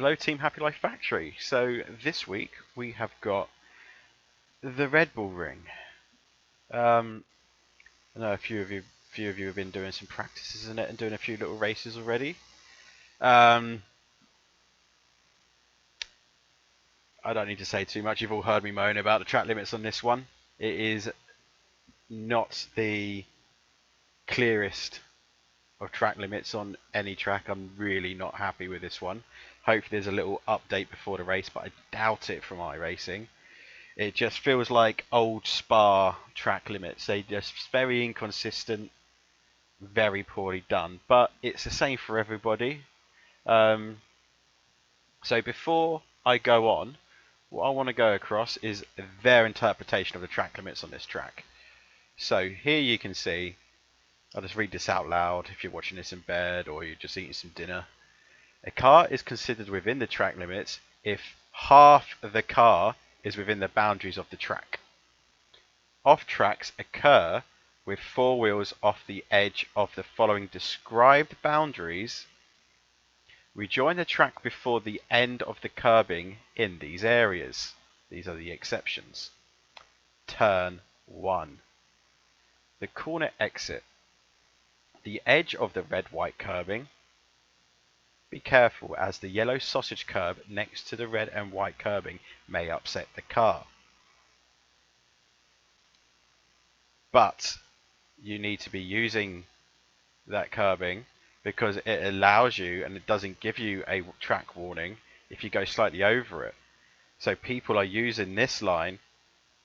Hello Team Happy Life Factory. So this week we have got the Red Bull Ring. I know a few of you have been doing some practices in it and doing a few little races already. I don't need to say too much. You've all heard me moan about the track limits on this one. It is not the clearest of track limits on any track. I'm really not happy with this one. Hopefully there's a little update before the race, but I doubt it from iRacing. It just feels like old Spa track limits. They're just very inconsistent, very poorly done. But it's the same for everybody. So before I go on, what I want to go across is their interpretation of the track limits on this track. So here you can see, I'll just read this out loud if you're watching this in bed or you're just eating some dinner. A car is considered within the track limits if half of the car is within the boundaries of the track. Off tracks occur with four wheels off the edge of the following described boundaries. Rejoin the track before the end of the curbing in these areas. These are the exceptions. Turn 1. The corner exit. The edge of the red-white curbing. Be careful as the yellow sausage curb next to the red and white curbing may upset the car. But you need to be using that curbing because it allows you, and it doesn't give you a track warning if you go slightly over it. So people are using this line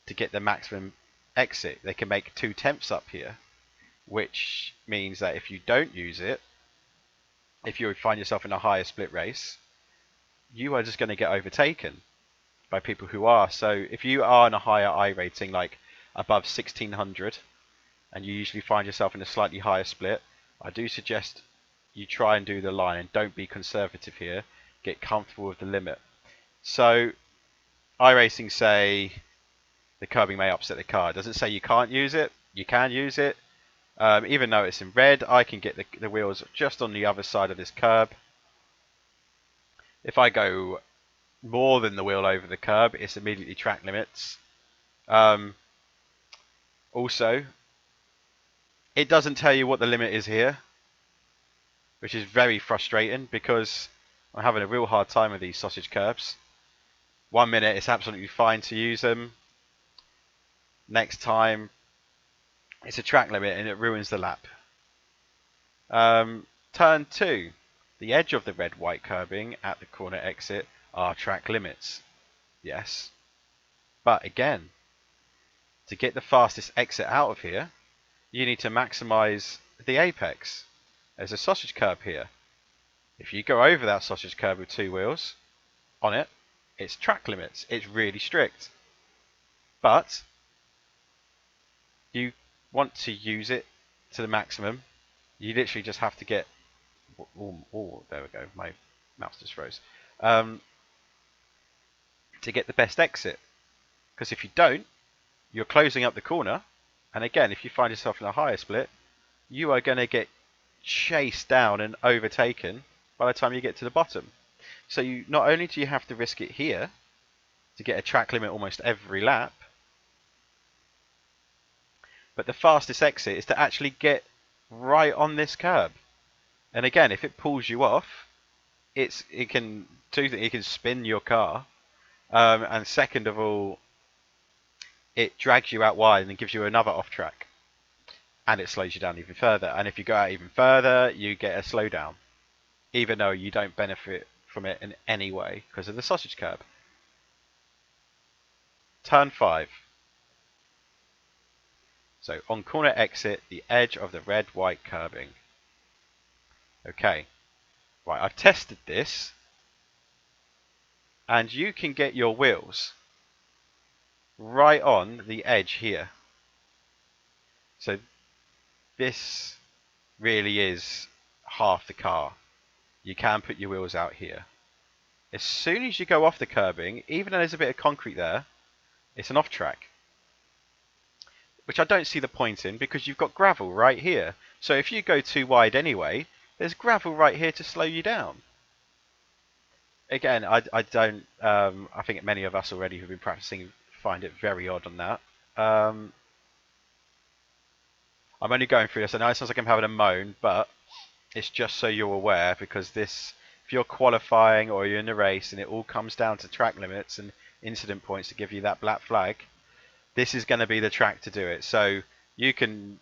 to get the maximum exit. They can make 2/10 up here, which means that if you don't use it, if you find yourself in a higher split race, you are just going to get overtaken by people who are. So if you are in a higher I rating, like above 1600, and you usually find yourself in a slightly higher split, I do suggest you try and do the line and don't be conservative here. Get comfortable with the limit. So iRacing say the curbing may upset the car. It doesn't say you can't use it. You can use it. Even though it's in red, I can get the wheels just on the other side of this curb. If I go more than the wheel over the curb, it's immediately track limits. Also, it doesn't tell you what the limit is here, which is very frustrating because I'm having a real hard time with these sausage curbs. 1 minute it's absolutely fine to use them. Next time it's a track limit and it ruins the lap. Turn 2. The edge of the red-white curbing at the corner exit are track limits. Yes. But again, to get the fastest exit out of here, you need to maximize the apex. There's a sausage curb here. If you go over that sausage curb with two wheels on it, it's track limits. It's really strict. But you want to use it to the maximum, you literally just have to get... Oh, there we go. My mouse just froze. To get the best exit. Because if you don't, you're closing up the corner. And again, if you find yourself in a higher split, you are going to get chased down and overtaken by the time you get to the bottom. So you not only do you have to risk it here to get a track limit almost every lap, but the fastest exit is to actually get right on this curb. And again, if it pulls you off, it can spin your car, and second of all, it drags you out wide and then gives you another off track, and it slows you down even further. And if you go out even further, you get a slowdown, even though you don't benefit from it in any way because of the sausage curb. Turn 5. So on corner exit, the edge of the red-white curbing. Okay, right, I've tested this, and you can get your wheels right on the edge here. So this really is half the car. You can put your wheels out here. As soon as you go off the curbing, even though there's a bit of concrete there, it's an off track, which I don't see the point in because you've got gravel right here. So if you go too wide anyway, there's gravel right here to slow you down. again, I don't. I think many of us already who've been practicing find it very odd on that. Um, I'm only going through this. I know it sounds like I'm having a moan, but it's just so you're aware, because this, if you're qualifying or you're in a race and it all comes down to track limits and incident points to give you that black flag, this is going to be the track to do it. So you can,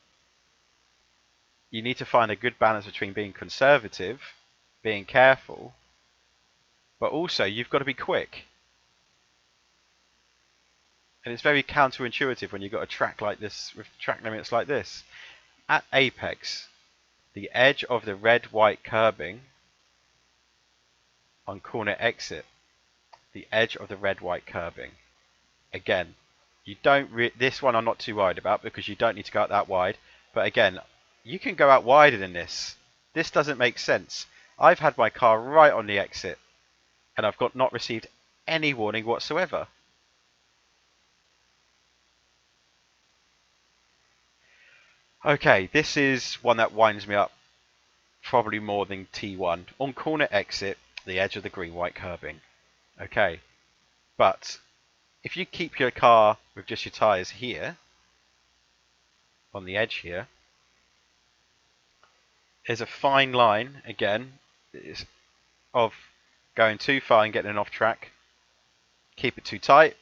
you need to find a good balance between being conservative, being careful, but also you've got to be quick. And it's very counterintuitive when you've got a track like this with track limits like this. At apex, the edge of the red-white curbing on corner exit, the edge of the red-white curbing. Again, you don't this one I'm not too worried about because you don't need to go out that wide. But again, you can go out wider than this. This doesn't make sense. I've had my car right on the exit and I've not received any warning whatsoever. Okay, this is one that winds me up probably more than T1. On corner exit, the edge of the green-white curbing. Okay, but if you keep your car with just your tyres here, on the edge here, there's a fine line, again, of going too far and getting off track. Keep it too tight.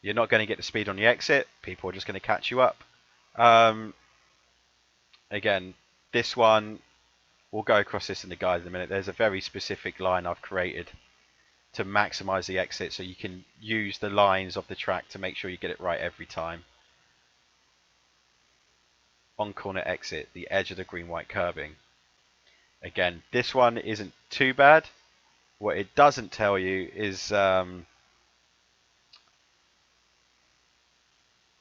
You're not going to get the speed on the exit. People are just going to catch you up. Again, this one, we'll go across this in the guide in a minute. There's a very specific line I've created to maximize the exit so you can use the lines of the track to make sure you get it right every time. On corner exit, the edge of the green-white curbing. Again, this one isn't too bad. What it doesn't tell you is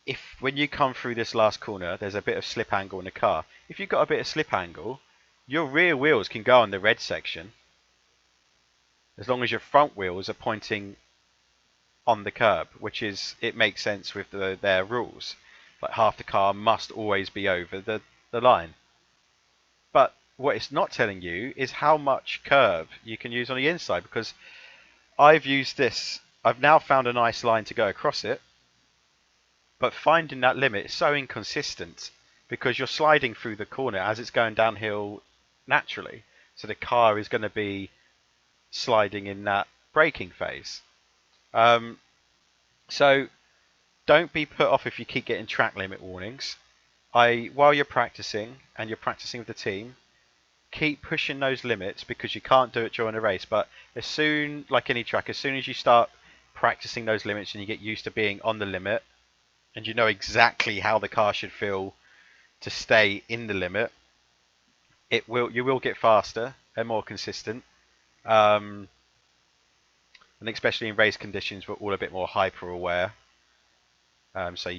if when you come through this last corner, there's a bit of slip angle in the car. If you've got a bit of slip angle, your rear wheels can go on the red section as long as your front wheels are pointing on the curb, which is, it makes sense with their rules. Like half the car must always be over the line. But what it's not telling you is how much curb you can use on the inside, because I've used this, I've now found a nice line to go across it, but finding that limit is so inconsistent because you're sliding through the corner as it's going downhill naturally. So the car is going to be sliding in that braking phase. So don't be put off if you keep getting track limit warnings. While you're practicing and you're practicing with the team, keep pushing those limits because you can't do it during a race. But as soon, like any track, as soon as you start practicing those limits and you get used to being on the limit and you know exactly how the car should feel to stay in the limit, you will get faster and more consistent. And especially in race conditions, we're all a bit more hyper aware. So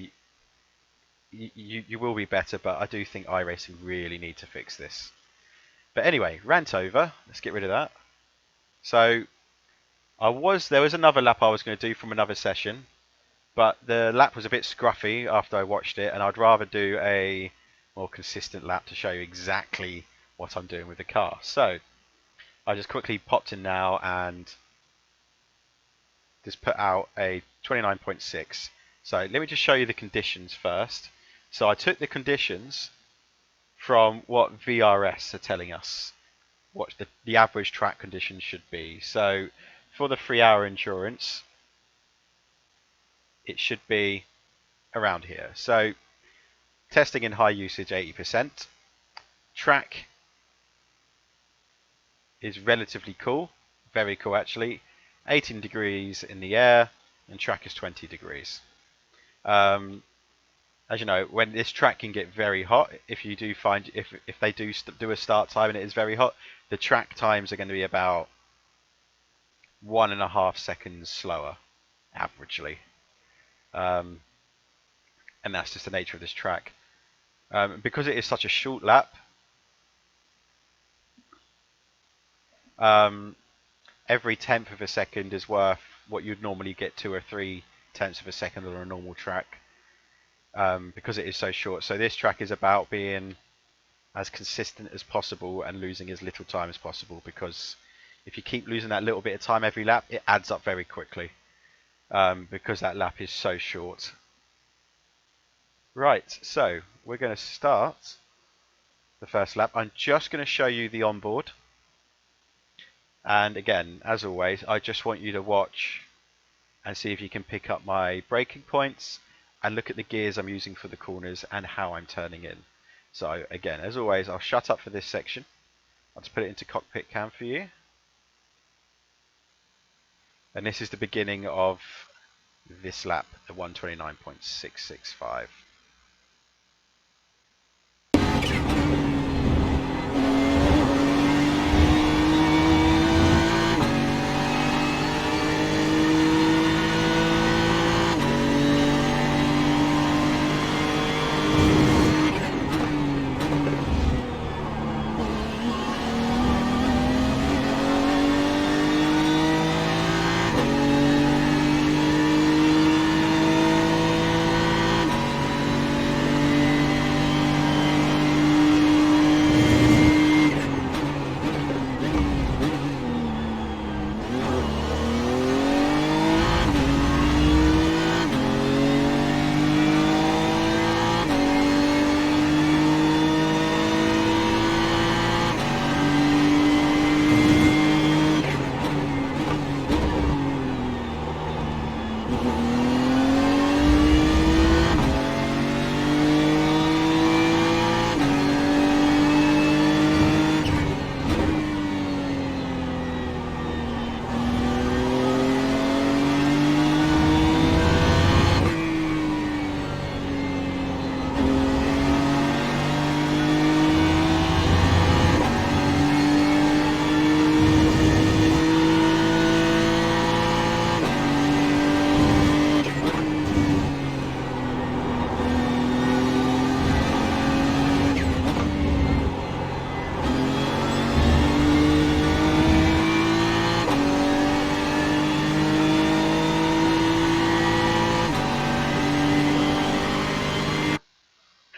you will be better, but I do think iRacing really need to fix this. But anyway, rant over. Let's get rid of that. So there was another lap I was going to do from another session, but the lap was a bit scruffy after I watched it, and I'd rather do a more consistent lap to show you exactly what I'm doing with the car. So I just quickly popped in now and just put out a 29.6. So let me just show you the conditions first. So I took the conditions from what VRS are telling us what the average track conditions should be. So for the 3-hour endurance, it should be around here. So testing in high usage 80%. Track is relatively cool, very cool actually. 18 degrees in the air, and track is 20 degrees. As you know, when this track can get very hot, if you do find if they do a start time and it is very hot, the track times are going to be about 1.5 seconds slower, averagely. And that's just the nature of this track. Because it is such a short lap, every tenth of a second is worth what you'd normally get 2 or 3 tenths of a second on a normal track, because it is so short. So this track is about being as consistent as possible and losing as little time as possible, because If you keep losing that little bit of time every lap, it adds up very quickly because that lap is so short. Right, so we're going to start the first lap. I'm just going to show you the onboard. And again, as always, I just want you to watch and see if you can pick up my braking points and look at the gears I'm using for the corners and how I'm turning in. So again, as always, I'll shut up for this section. I'll just put it into cockpit cam for you. And this is the beginning of this lap, the 129.665.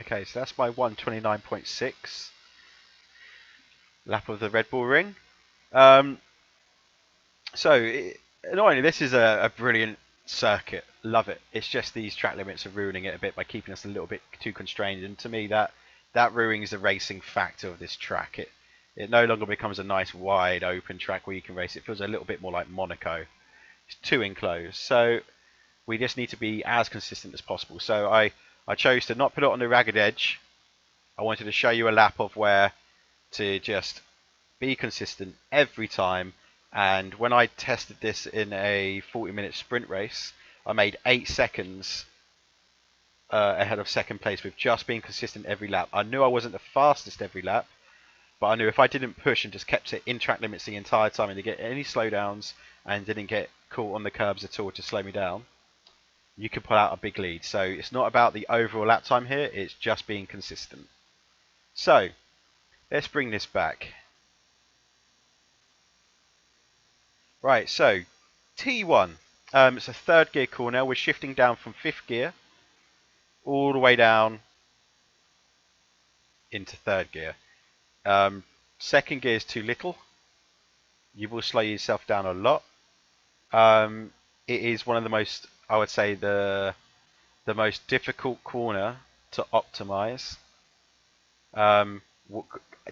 Okay, so that's my 129.6 lap of the Red Bull Ring. Annoyingly, this is a brilliant circuit. Love it. It's just these track limits are ruining it a bit by keeping us a little bit too constrained. And to me, that ruins the racing factor of this track. It no longer becomes a nice wide open track where you can race. It feels a little bit more like Monaco. It's too enclosed. So we just need to be as consistent as possible. So I chose to not put it on the ragged edge. I wanted to show you a lap of where to just be consistent every time. And when I tested this in a 40-minute sprint race, I made 8 seconds ahead of second place with just being consistent every lap. I knew I wasn't the fastest every lap, but I knew if I didn't push and just kept it in track limits the entire time and didn't get any slowdowns and didn't get caught on the curbs at all to slow me down, you could pull out a big lead. So it's not about the overall lap time here, it's just being consistent. So let's bring this back. Right, so T1. It's a third gear corner. We're shifting down from fifth gear all the way down into third gear. Second gear is too little. You will slow yourself down a lot. It is one of the most, I would say, the most difficult corner to optimize.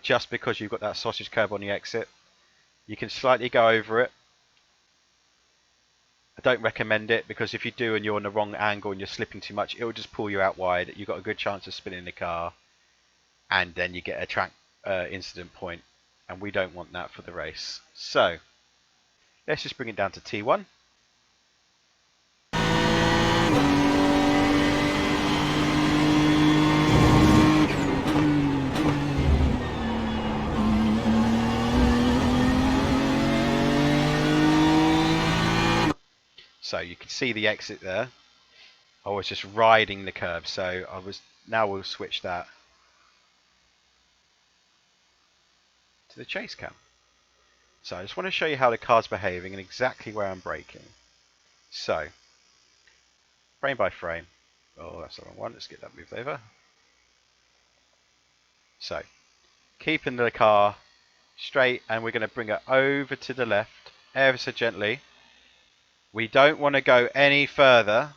Just because you've got that sausage curve on the exit. You can slightly go over it. I don't recommend it because if you do and you're on the wrong angle and you're slipping too much, it will just pull you out wide. You've got a good chance of spinning the car, and then you get a track incident point, and we don't want that for the race. So let's just bring it down to T1. So you can see the exit there. I was just riding the curve, so now we'll switch that to the chase cam. So I just want to show you how the car's behaving and exactly where I'm braking. So frame by frame. Oh, that's the wrong one. Let's get that moved over. So keeping the car straight, and we're going to bring it over to the left ever so gently. We don't want to go any further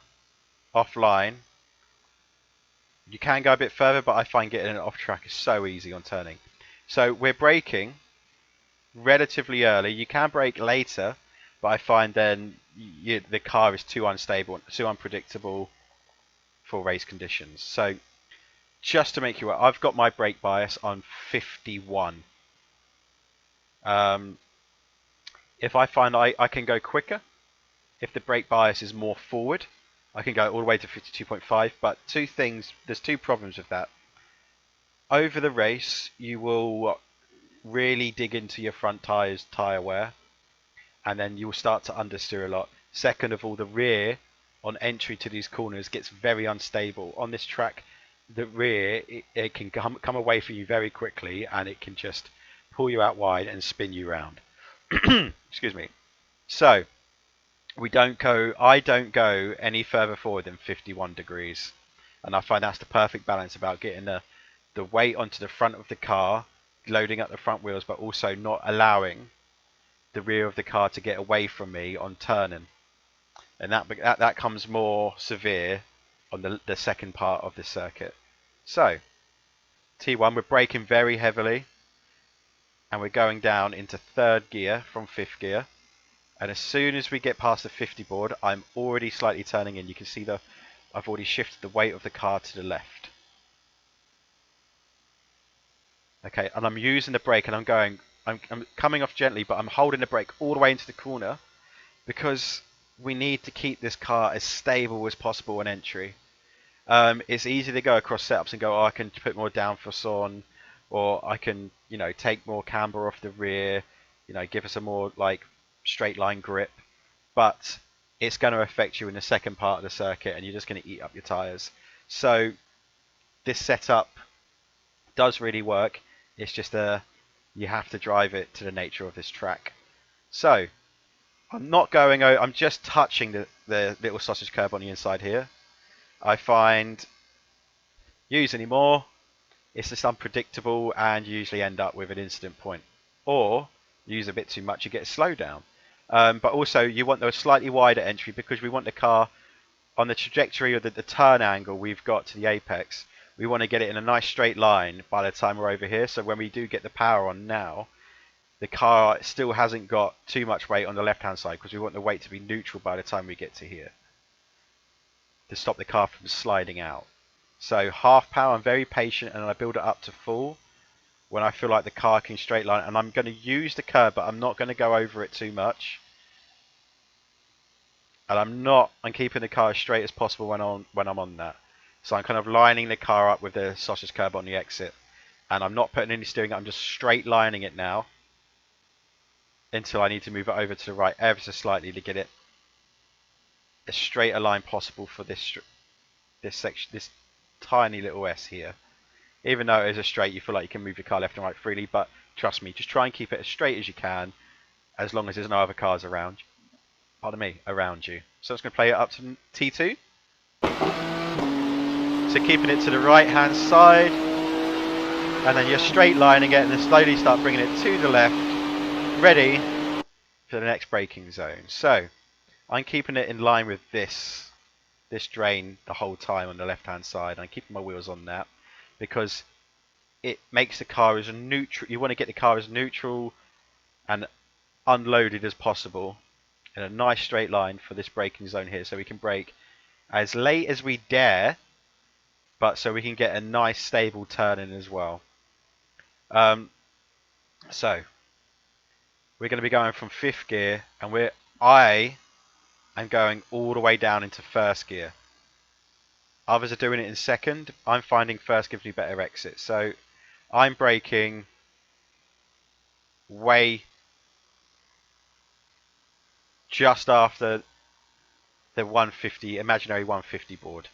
offline. You can go a bit further, but I find getting it off track is so easy on turning. So we're braking relatively early. You can brake later, but I find then the car is too unstable, too unpredictable for race conditions. So just to make you aware, I've got my brake bias on 51. If I find I can go quicker, if the brake bias is more forward, I can go all the way to 52.5. But there's two problems with that. Over the race, you will really dig into your front tyres tyre wear, and then you'll start to understeer a lot. Second of all, the rear on entry to these corners gets very unstable. On this track, the rear, it can come away from you very quickly, and it can just pull you out wide and spin you round. Excuse me. So I don't go any further forward than 51 degrees, and I find that's the perfect balance about getting the weight onto the front of the car, loading up the front wheels, but also not allowing the rear of the car to get away from me on turning. And that comes more severe on the second part of the circuit. So T1, we're braking very heavily, and we're going down into third gear from fifth gear. And as soon as we get past the 50 board, I'm already slightly turning in. You can see I've already shifted the weight of the car to the left. Okay, and I'm using the brake, and I'm coming off gently, but I'm holding the brake all the way into the corner, because we need to keep this car as stable as possible on entry. It's easy to go across setups and go, oh, I can put more downforce on, or I can, take more camber off the rear, give us a more like straight line grip. But it's going to affect you in the second part of the circuit, and you're just going to eat up your tyres. So this setup does really work. It's just you have to drive it to the nature of this track. So I'm not going over, I'm just touching the little sausage curb on the inside here. I find use any more, it's just unpredictable, and you usually end up with an incident point. Or use a bit too much, you get a slowdown. But also you want a slightly wider entry, because we want the car on the trajectory of the turn angle we've got to the apex. We want to get it in a nice straight line by the time we're over here. So when we do get the power on now, the car still hasn't got too much weight on the left hand side, because we want the weight to be neutral by the time we get to here, to stop the car from sliding out. So half power, I'm very patient, and I build it up to full when I feel like the car can straight line. And I'm going to use the curb, but I'm not going to go over it too much. And I'm keeping the car as straight as possible when I'm on that. So I'm kind of lining the car up with the sausage curb on the exit, and I'm not putting any steering. I'm just straight lining it now until I need to move it over to the right ever so slightly to get it as straight a line possible for this section, this tiny little S here. Even though it is a straight, you feel like you can move your car left and right freely, but trust me, just try and keep it as straight as you can, as long as there's no other cars around you. So I'm just going to play it up to T2. So keeping it to the right hand side, and then you're straight lining it, and then slowly start bringing it to the left, ready for the next braking zone. So I'm keeping it in line with this drain the whole time on the left hand side. I'm keeping my wheels on that because it makes the car as neutral. You want to get the car as neutral and unloaded as possible in a nice straight line for this braking zone here, so we can brake as late as we dare, but so we can get a nice stable turn in as well. So we're going to be going from fifth gear, and I am going all the way down into first gear. Others are doing it in second. I'm finding first gives me better exit. So I'm braking way just after the 150, imaginary 150 board.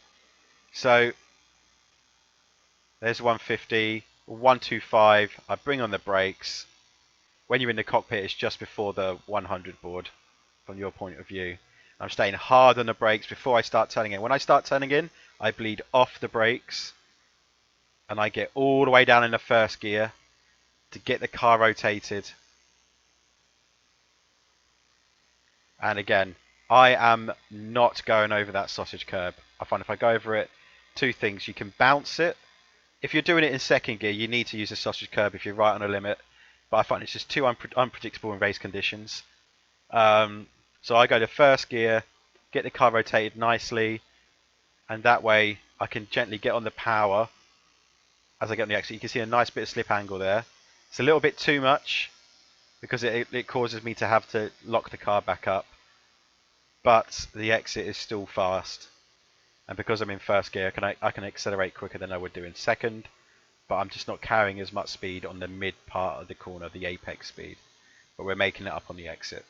So there's 150, 125. I bring on the brakes. When you're in the cockpit, it's just before the 100 board from your point of view. I'm staying hard on the brakes before I start turning in. When I start turning in, I bleed off the brakes, and I get all the way down in the first gear, to get the car rotated. And again, I am not going over that sausage curb. I find if I go over it, two things. You can bounce it. If you're doing it in second gear, you need to use a sausage curb if you're right on a limit. But I find it's just too unpredictable in race conditions. So I go to first gear, get the car rotated nicely, and that way I can gently get on the power as I get on the exit. You can see a nice bit of slip angle there. It's a little bit too much because it causes me to have to lock the car back up. But the exit is still fast. And because I'm in first gear, I can accelerate quicker than I would do in second. But I'm just not carrying as much speed on the mid part of the corner, the apex speed. But we're making it up on the exit.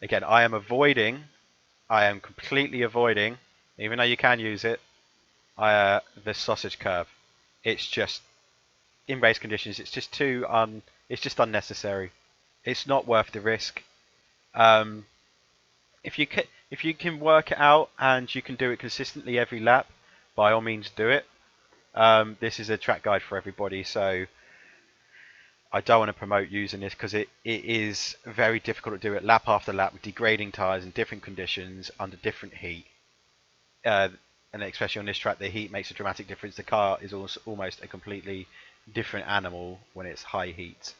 Again, I am completely avoiding, even though you can use it, the sausage curb. It's just, in race conditions, it's just it's just unnecessary. It's not worth the risk. If you can work it out and you can do it consistently every lap, by all means do it. This is a track guide for everybody, so I don't want to promote using this because it is very difficult to do it lap after lap with degrading tyres in different conditions under different heat. And especially on this track, the heat makes a dramatic difference. The car is almost a completely different animal when it's high heat.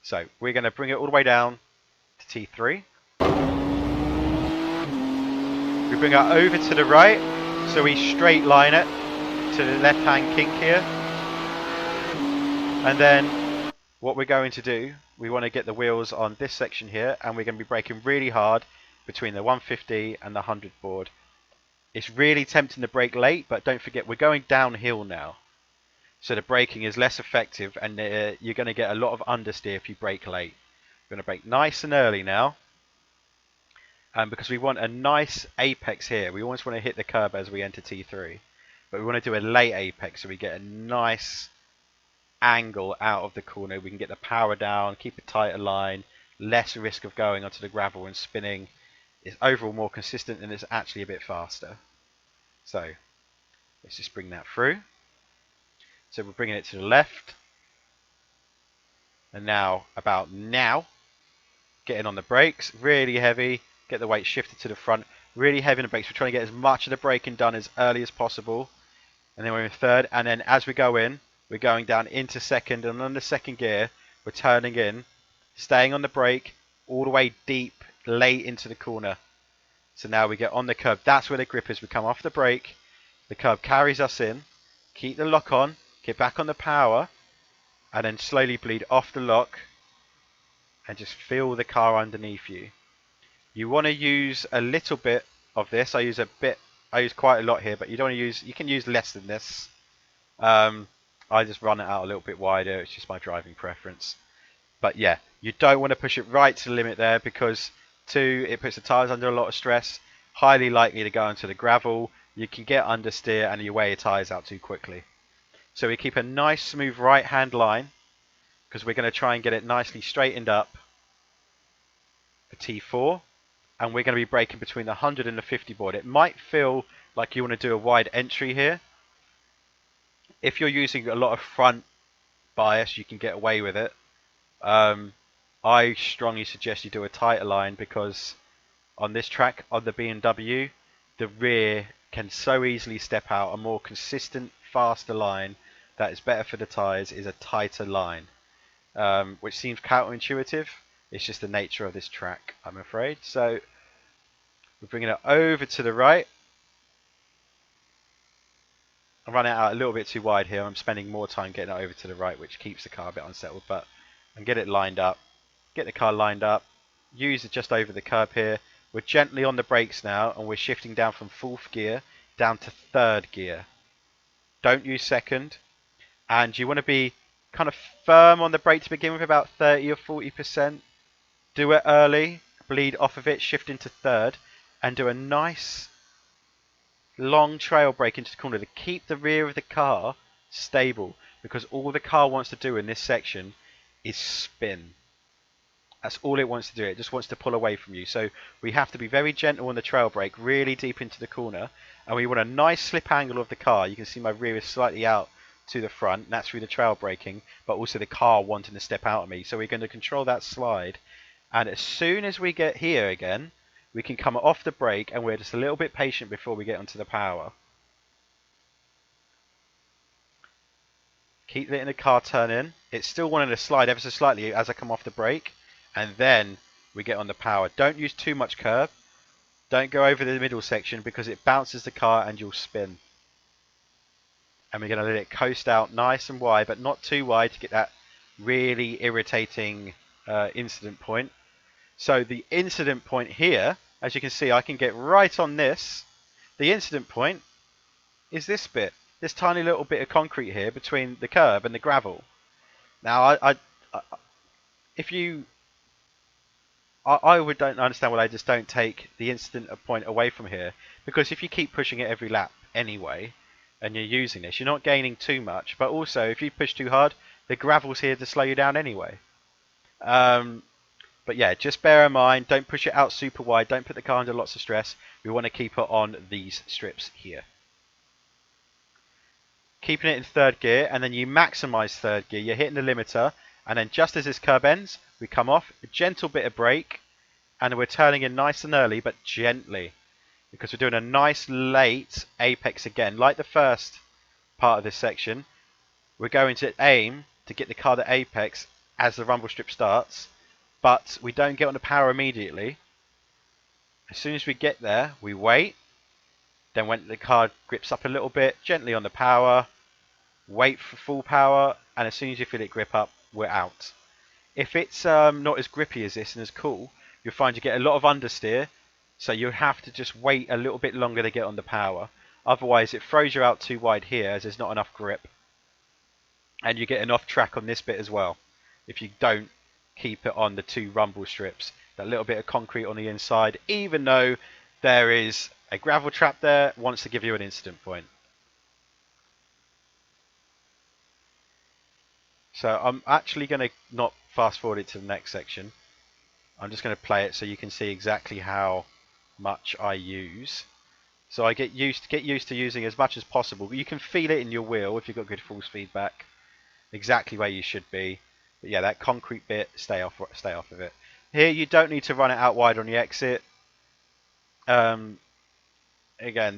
So we're going to bring it all the way down to T3. We bring it over to the right, so we straight line it to the left hand kink here. And then what we're going to do, we want to get the wheels on this section here, and we're going to be braking really hard between the 150 and the 100 board. It's really tempting to brake late, but don't forget we're going downhill now. So the braking is less effective, and you're going to get a lot of understeer if you brake late. We're going to brake nice and early now. Because we want a nice apex here. We always want to hit the curb as we enter T3. But we want to do a late apex so we get a nice angle out of the corner. We can get the power down, keep a tighter line, less risk of going onto the gravel and spinning. It's overall more consistent and it's actually a bit faster. So let's just bring that through. So we're bringing it to the left. And now, about now, getting on the brakes, really heavy. Get the weight shifted to the front, really heavy on the brakes. We're trying to get as much of the braking done as early as possible. And then we're in third, and then as we go in, we're going down into second, and on the second gear, we're turning in, staying on the brake, all the way deep, late into the corner. So now we get on the curb. That's where the grip is. We come off the brake, the curb carries us in, keep the lock on, get back on the power, and then slowly bleed off the lock, and just feel the car underneath you. You want to use a little bit of this. I use quite a lot here, but you can use less than this. I just run it out a little bit wider. It's just my driving preference. But yeah, you don't want to push it right to the limit there because it puts the tyres under a lot of stress. Highly likely to go into the gravel. You can get understeer and you wear your tyres out too quickly. So we keep a nice smooth right hand line because we're going to try and get it nicely straightened up for T4. And we're going to be braking between the 100 and the 50 board. It might feel like you want to do a wide entry here. If you're using a lot of front bias, you can get away with it. I strongly suggest you do a tighter line because on this track, on the BMW, the rear can so easily step out. A more consistent, faster line that is better for the tyres is a tighter line, which seems counterintuitive. It's just the nature of this track, I'm afraid. So we're bringing it over to the right. I'm running it out a little bit too wide here. I'm spending more time getting it over to the right, which keeps the car a bit unsettled. But and get it lined up. Get the car lined up. Use it just over the curb here. We're gently on the brakes now, and we're shifting down from fourth gear down to third gear. Don't use second. And you want to be kind of firm on the brake to begin with, about 30 or 40%. Do it early, bleed off of it, shift into third, and do a nice long trail brake into the corner to keep the rear of the car stable, because all the car wants to do in this section is spin. That's all it wants to do. It just wants to pull away from you. So we have to be very gentle on the trail brake, really deep into the corner, and we want a nice slip angle of the car. You can see my rear is slightly out to the front, and that's through the trail braking, but also the car wanting to step out of me. So we're going to control that slide, and as soon as we get here again, we can come off the brake, and we're just a little bit patient before we get onto the power. Keep letting the car turn in. It's still wanting to slide ever so slightly as I come off the brake, and then we get on the power. Don't use too much curb. Don't go over the middle section because it bounces the car and you'll spin. And we're going to let it coast out nice and wide, but not too wide to get that really irritating incident point. So the incident point here, as you can see, I can get right on this. The incident point is this bit, this tiny little bit of concrete here between the curb and the gravel. Now, I would don't understand why they just don't take the incident point away from here, because if you keep pushing it every lap anyway, and you're using this, you're not gaining too much. But also, if you push too hard, the gravel's here to slow you down anyway. But yeah, just bear in mind, don't push it out super wide. Don't put the car under lots of stress. We want to keep it on these strips here. Keeping it in third gear, and then you maximize third gear. You're hitting the limiter, and then just as this curb ends, we come off, a gentle bit of brake, and we're turning in nice and early, but gently, because we're doing a nice late apex again. Like the first part of this section, we're going to aim to get the car to apex as the rumble strip starts, but we don't get on the power immediately. As soon as we get there, we wait. Then when the car grips up a little bit, gently on the power, wait for full power, and as soon as you feel it grip up, we're out. If it's not as grippy as this and as cool, you'll find you get a lot of understeer, so you have to just wait a little bit longer to get on the power. Otherwise, it throws you out too wide here as there's not enough grip. And you get an off track on this bit as well, if you don't keep it on the two rumble strips. That little bit of concrete on the inside, even though there is a gravel trap there, wants to give you an incident point. So I'm actually going to not fast forward it to the next section. I'm just going to play it so you can see exactly how much I use. So I get used to using as much as possible. But you can feel it in your wheel if you've got good force feedback, exactly where you should be. But yeah, that concrete bit, stay off of it. Here you don't need to run it out wide on the exit. Again,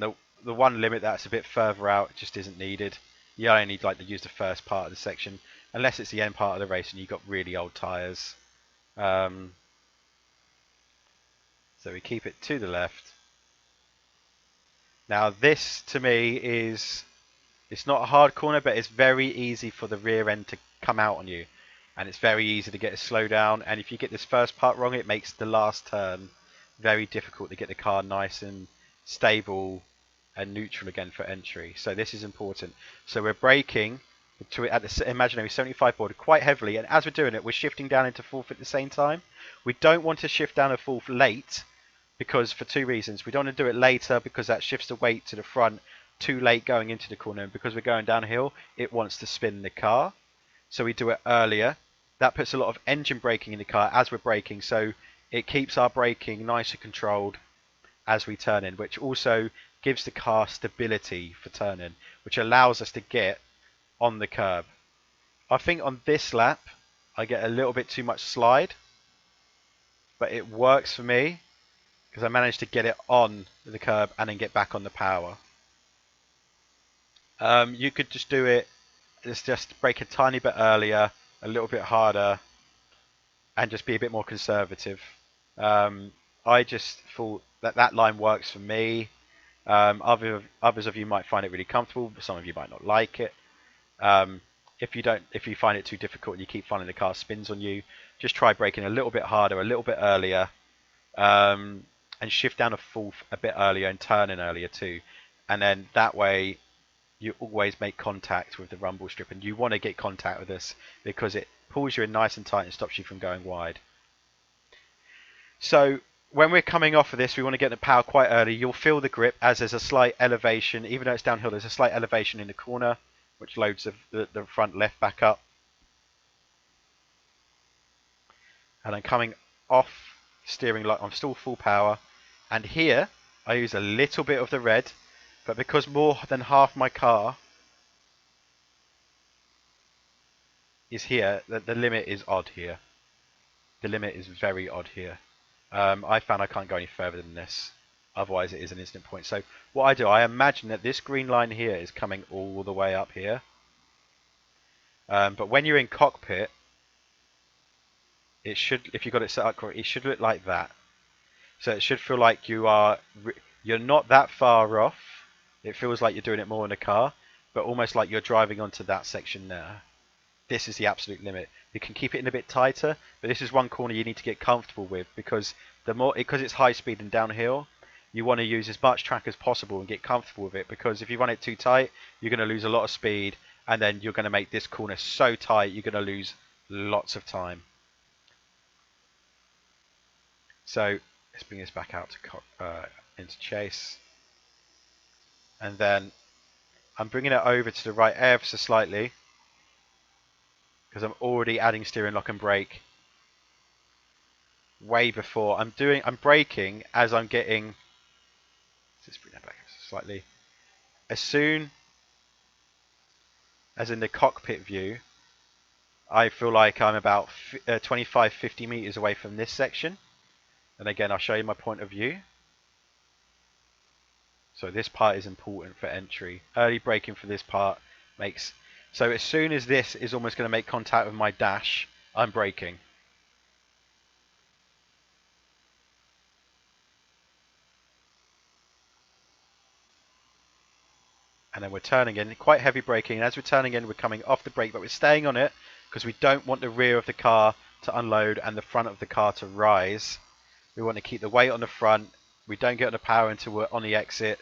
the one limit that's a bit further out just isn't needed. You only need to use the first part of the section, unless it's the end part of the race and you've got really old tyres. So we keep it to the left. Now this, to me, it's not a hard corner, but it's very easy for the rear end to come out on you. And it's very easy to get a slowdown. And if you get this first part wrong, it makes the last turn very difficult to get the car nice and stable and neutral again for entry. So this is important. So we're braking at the imaginary 75 border quite heavily. And as we're doing it, we're shifting down into fourth at the same time. We don't want to shift down to fourth late, because for two reasons. We don't want to do it later because that shifts the weight to the front too late going into the corner, and because we're going downhill, it wants to spin the car. So we do it earlier. That puts a lot of engine braking in the car as we're braking, so it keeps our braking nice and controlled as we turn in, which also gives the car stability for turning, which allows us to get on the curb. I think on this lap, I get a little bit too much slide, but it works for me because I managed to get it on the curb and then get back on the power. You could just do it, just brake a tiny bit earlier, a little bit harder, and just be a bit more conservative. I just thought that line works for me. Others of you might find it really comfortable, but some of you might not like it. If you find it too difficult and you keep finding the car spins on you, just try braking a little bit harder, a little bit earlier, and shift down a fourth a bit earlier and turn in earlier too. And then that way you always make contact with the rumble strip, and you want to get contact with this because it pulls you in nice and tight and stops you from going wide. So when we're coming off of this, we want to get the power quite early. You'll feel the grip as there's a slight elevation, even though it's downhill, there's a slight elevation in the corner, which loads the front left back up. And I'm coming off steering like I'm still full power. And here I use a little bit of the red, but because more than half my car is here. The limit is odd here. The limit is very odd here. I found I can't go any further than this. Otherwise, it is an instant point. So what I do, I imagine that this green line here is coming all the way up here. But when you're in cockpit, it should, if you've got it set up correctly, it should look like that. So it should feel like you're not that far off. It feels like you're doing it more in a car, but almost like you're driving onto that section there. This is the absolute limit. You can keep it in a bit tighter, but this is one corner you need to get comfortable with, because because it's high speed and downhill, you want to use as much track as possible and get comfortable with it, because if you run it too tight, you're going to lose a lot of speed, and then you're going to make this corner so tight you're going to lose lots of time. So let's bring this back out to into chase, and then I'm bringing it over to the right ever so slightly, because I'm already adding steering, lock and brake way before I'm braking as I'm getting. Let's bring that back slightly. As soon as in the cockpit view, I feel like I'm about 25-50 meters away from this section, and again I'll show you my point of view. So this part is important for entry. Early braking for this part makes, so as soon as this is almost going to make contact with my dash, I'm braking. And then we're turning in, quite heavy braking, and as we're turning in we're coming off the brake, but we're staying on it because we don't want the rear of the car to unload and the front of the car to rise. We want to keep the weight on the front. We don't get on the power until we're on the exit.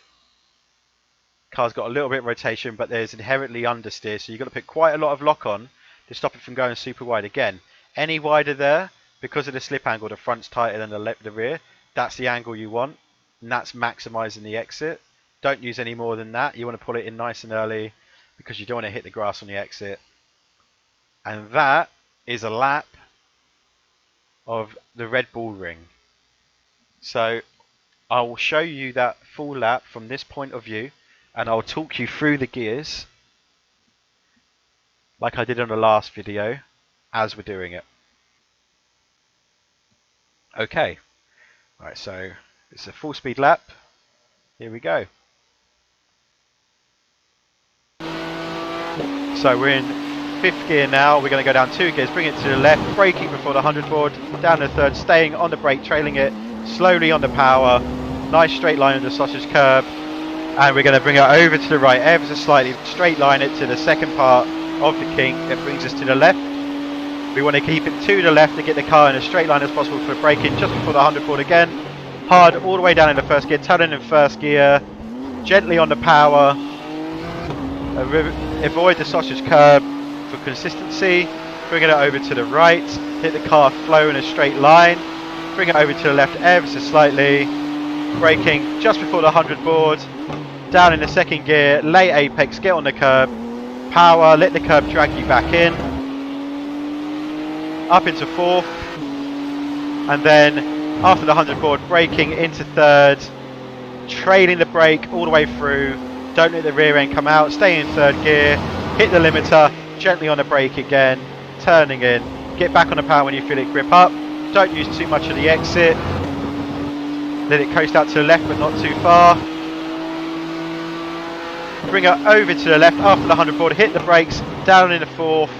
Car's got a little bit of rotation, but there's inherently understeer, so you've got to put quite a lot of lock on to stop it from going super wide. Again, any wider there, because of the slip angle, the front's tighter than the rear. That's the angle you want, and that's maximising the exit. Don't use any more than that. You want to pull it in nice and early because you don't want to hit the grass on the exit. And that is a lap of the Red Bull Ring. So I will show you that full lap from this point of view, and I'll talk you through the gears like I did on the last video as we're doing it. Okay, right, so it's a full speed lap. Here we go. So we're in 5th gear now. We're going to go down 2 gears, bring it to the left, braking before the 100 board, down to 3rd, staying on the brake, trailing it slowly on the power. Nice straight line of the sausage curb, and we're going to bring it over to the right ever so slightly, straight line it to the second part of the kink. It brings us to the left. We want to keep it to the left to get the car in as straight line as possible for braking just before the 100 board again. Hard all the way down in the 1st gear, turning in 1st gear, gently on the power. Avoid the sausage curb for consistency. Bring it over to the right, hit the car flow in a straight line. Bring it over to the left ever so slightly. Braking just before the 100 board. Down in the 2nd gear, late apex, get on the curb. Power, let the curb drag you back in. Up into 4th. And then after the 100 board, braking into 3rd. Trailing the brake all the way through. Don't let the rear end come out. Stay in 3rd gear. Hit the limiter. Gently on the brake again. Turning in. Get back on the power when you feel it grip up. Don't use too much of the exit. Let it coast out to the left but not too far. Bring it over to the left after the 100 board. Hit the brakes. Down in the 4th.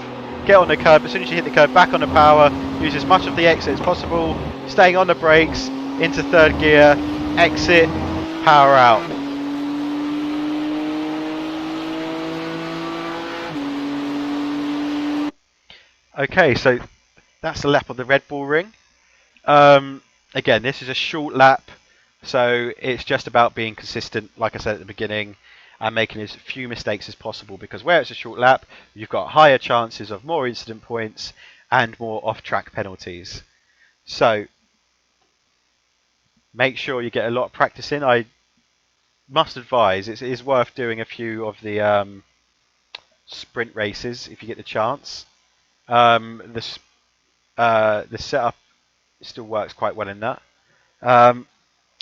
Get on the curb. As soon as you hit the curb, back on the power. Use as much of the exit as possible. Staying on the brakes. Into 3rd gear. Exit. Power out. Okay, so that's the lap of the Red Bull Ring. Again, this is a short lap, so it's just about being consistent, like I said at the beginning, and making as few mistakes as possible, because where it's a short lap, you've got higher chances of more incident points and more off-track penalties. So make sure you get a lot of practice in. I must advise it is worth doing a few of the sprint races if you get the chance. The setup still works quite well in that.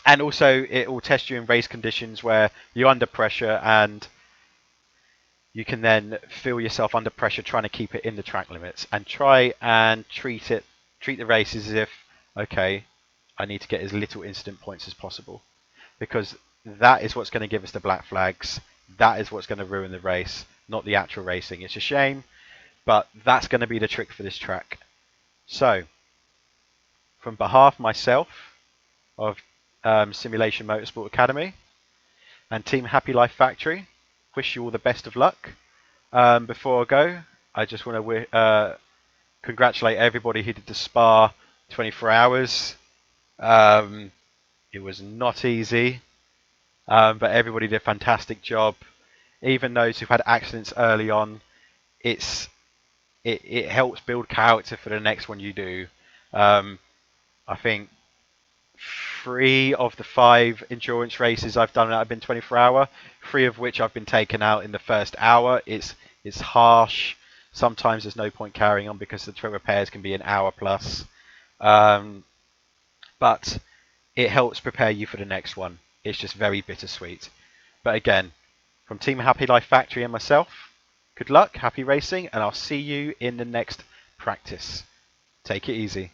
And also it will test you in race conditions where you're under pressure and you can then feel yourself under pressure trying to keep it in the track limits, and try and treat the races as if, okay, I need to get as little incident points as possible, because that is what's going to give us the black flags. That is what's going to ruin the race, not the actual racing. It's a shame, but that's going to be the trick for this track. So, from behalf of myself, of Simulation Motorsport Academy, and Team Happy Life Factory, wish you all the best of luck. Before I go, I just want to congratulate everybody who did the Spa 24 hours. It was not easy, but everybody did a fantastic job. Even those who've had accidents early on, it helps build character for the next one you do. I think 3 of the 5 endurance races I've done have been 24-hour, 3 of which I've been taken out in the first hour. It's harsh. Sometimes there's no point carrying on because the repairs can be an hour plus. But it helps prepare you for the next one. It's just very bittersweet. But again, from Team Happy Life Factory and myself, good luck, happy racing, and I'll see you in the next practice. Take it easy.